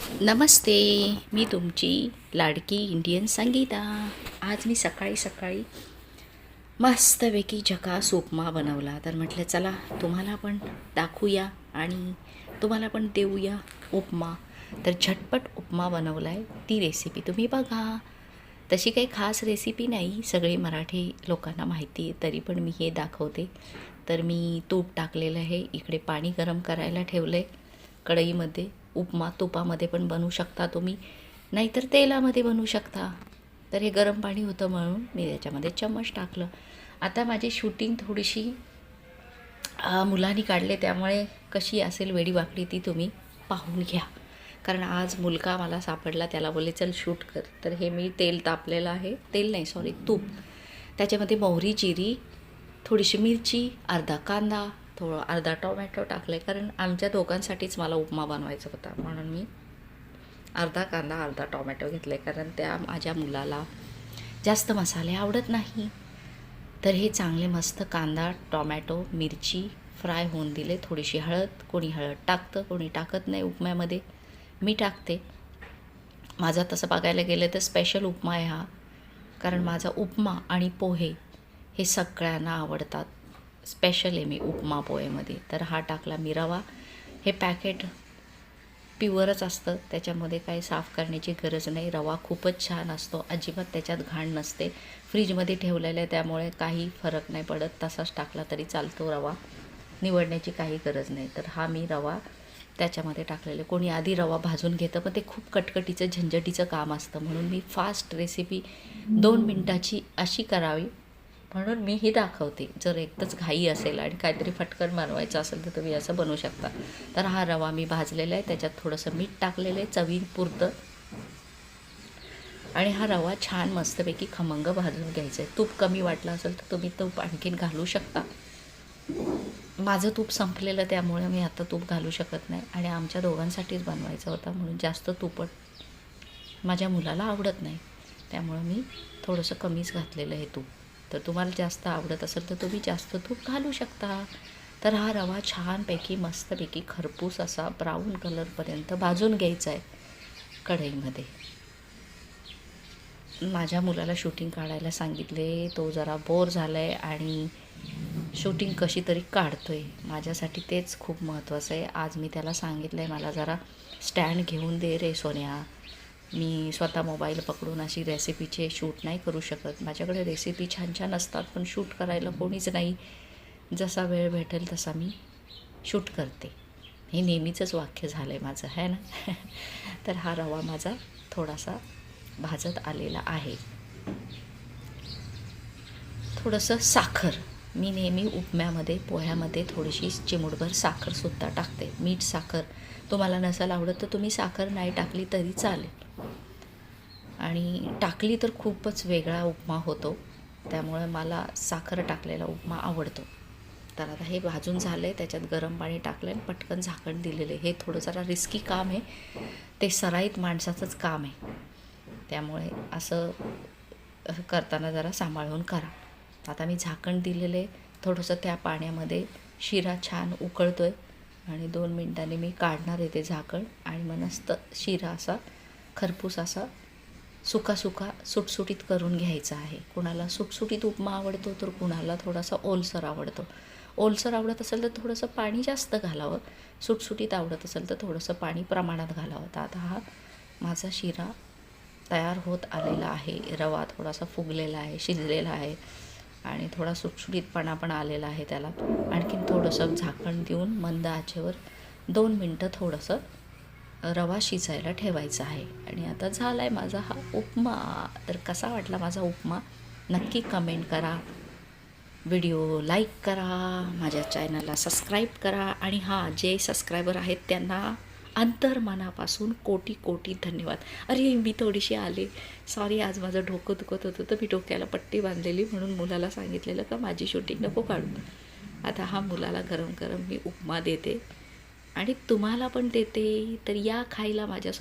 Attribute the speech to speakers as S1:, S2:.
S1: नमस्ते. मी तुमची लाडकी इंडियन संगीता. आज मी सकाळी सकाळी मस्तपैकी झकास उपमा बनवला. तर म्हटलं चला तुम्हाला पण दाखवूया आणि तुम्हाला पण देऊया उपमा. तर झटपट उपमा बनवला आहे, ती रेसिपी तुम्ही बघा. तशी काही खास रेसिपी नाही, सगळी मराठी लोकांना माहिती आहे, तरी पण मी हे दाखवते. तर मी तूप टाकलेलं आहे, इकडे पाणी गरम करायला ठेवलं आहे कढईमध्ये. उपमा तुपामध्ये पण बनवू शकता तुम्ही, नाहीतर तेलामध्ये बनवू शकता. तर हे गरम पाणी होतं म्हणून मी त्याच्यामध्ये चम्मच टाकलं. आता माझी शूटिंग थोडीशी मुलांनी काढले, त्यामुळे कशी असेल वेडीवाकडी ती तुम्ही पाहून घ्या. कारण आज मुलगा मला सापडला, त्याला बोलले चल शूट कर. तर हे मी तेल तापलेलं आहे, तेल नाही सॉरी तूप, त्याच्यामध्ये मोहरी जिरी, थोडीशी मिरची, अर्धा कांदा, अर्धा टोमॅटो टाकले. कारण आमच्या दोघांसाठीच मला उपमा बनवायचा होता, म्हणून मी अर्धा कांदा अर्धा टोमॅटो घेतले. कारण त्या माझ्या मुलाला जास्त मसाले आवडत नाही. तर हे चांगले मस्त कांदा टोमॅटो मिरची फ्राय होऊन दिले. थोडीशी हळद, कोणी हळद टाकतं कोणी टाकत नाही उपम्यामध्ये, मी टाकते. माझा तसं बघायला गेलं तर स्पेशल उपमा आहे हा. कारण माझा उपमा आणि पोहे हे सगळ्यांना आवडतात. स्पेशल आहे मी उपमा पोहेमध्ये. तर हा टाकला मी रवा. हे पॅकेट प्युअरच असतं, त्याच्यामध्ये काही साफ करण्याची गरज नाही. रवा खूपच छान असतो, अजिबात त्याच्यात घाण नसते. फ्रीजमध्ये ठेवलेलं आहे त्यामुळे काही फरक नाही पडत, तसाच टाकला तरी चालतो. रवा निवडण्याची काही गरज नाही. तर हा मी रवा त्याच्यामध्ये टाकलेले. कोणी आधी रवा भाजून घेतं, पण ते खूप कटकटीचं झंझटीचं काम असतं, म्हणून मी फास्ट रेसिपी 2 मिनटाची अशी करावी म्हणून मी ही दाखवते. जर एकच घाई असेल आणि काहीतरी फटकन बनवायचं असेल तर तुम्ही असं बनवू शकता. तर हा रवा मी भाजलेला आहे, त्याच्यात थोडंसं मीठ टाकलेलं आहे चवीपुरतं. आणि हा रवा छान मस्तपैकी खमंग भाजून घ्यायचा आहे. तूप कमी वाटलं असेल तर तुम्ही तूप आणखीन घालू शकता. माझं तूप संपलेलं त्यामुळे मी आता तूप घालू शकत नाही, आणि आमच्या दोघांसाठीच बनवायचं होता म्हणून जास्त तुपट माझ्या मुलाला आवडत नाही, त्यामुळं मी थोडंसं कमीच घातलेलं आहे तूप. तर तुम्हाला जास्त आवडत असेल तर तुम्ही जास्त तूप घालू शकता. तर हा रवा छानपैकी मस्तपैकी खरपूस असा ब्राऊन कलरपर्यंत भाजून घ्यायचा आहे कढईमध्ये. माझ्या मुलाला शूटिंग काढायला सांगितले, तो जरा बोर झाला आहे आणि शूटिंग कशी तरी काढतो आहे. माझ्यासाठी तेच खूप महत्त्वाचं आहे. आज मी त्याला सांगितलं आहे, मला जरा स्टँड घेऊन दे रे सोन्या, मी स्वतः मोबाईल पकडून अशी रेसिपीचे शूट नाही करू शकत. माझ्याकडे रेसिपी छान छान असतात, पण शूट करायला कोणीच नाही. जसा वेळ भेटेल तसा मी शूट करते. हे नेहमीचंच वाक्य झालं आहे माझं, आहे ना. तर हा रवा माझा थोडासा भाजत आलेला आहे. थोडंसं साखर, मी नेहमी उपम्यामध्ये पोह्यामध्ये थोडीशी चिमूटभर साखरसुद्धा टाकते. मीठ साखर तुम्हाला नसेल आवडत तर तुम्ही साखर नाही टाकली तरी चालेल, आणि टाकली तर खूपच वेगळा उपमा होतो, त्यामुळे मला साखर टाकलेला उपमा आवडतो. तर आता हे भाजून झालं आहे, त्याच्यात गरम पाणी टाकलं आणि पटकन झाकण दिलेलं आहे. हे थोडं जरा रिस्की काम आहे, ते सराईत माणसाचंच काम आहे, त्यामुळे असं करताना जरा सांभाळून करा. आता मी झाकण दिलेलं आहे. थोडंसं त्या पाण्यामध्ये शिरा छान उकळतो आहे आणि 2 मिनटांनी मी काढणार आहे ते झाकण, आणि मग मस्त शिरा असा खरपूस असा सुका सुका सुटसुटीत करून घ्यायचा आहे. कुणाला सुटसुटीत उपमा आवडतो तर कुणाला थोडासा ओलसर आवडतो. ओलसर आवडत असेल तर थोडंसं पाणी जास्त घालावं, सुटसुटीत आवडत असेल तर थोडंसं पाणी प्रमाणात घालावं. तर आता हा माझा शिरा तयार होत आलेला आहे. रवा थोडासा फुगलेला आहे, शिजलेला आहे, आणि थोडा सुटसुटीतपणा पण आलेला आहे त्याला. आणखीन थोडंसं झाकण देऊन मंद आचेवर 2 मिनटं थोडंसं रवा शिजायला ठेवायचा आहे. आणि आता झाला आहे माझा हा उपमा. तर कसा वाटला माझा उपमा नक्की कमेंट करा, व्हिडिओ लाईक करा, माझ्या चॅनलला सबस्क्राईब करा. आणि हां, जे सबस्क्रायबर आहेत त्यांना अंतर्मनापासून कोटी कोटी धन्यवाद. अरे मी थोडीशी आले, सॉरी, आज माझं डोकं दुखत होतं तर मी डोक्याला पट्टी बांधलेली, म्हणून मुलाला सांगितलेलं का माझी शूटिंग नको काढू. आता हा मुलाला गरम गरम मी उपमा देते आणि तुम्हाला पण देते. तर या खायला माझ्यासोबत.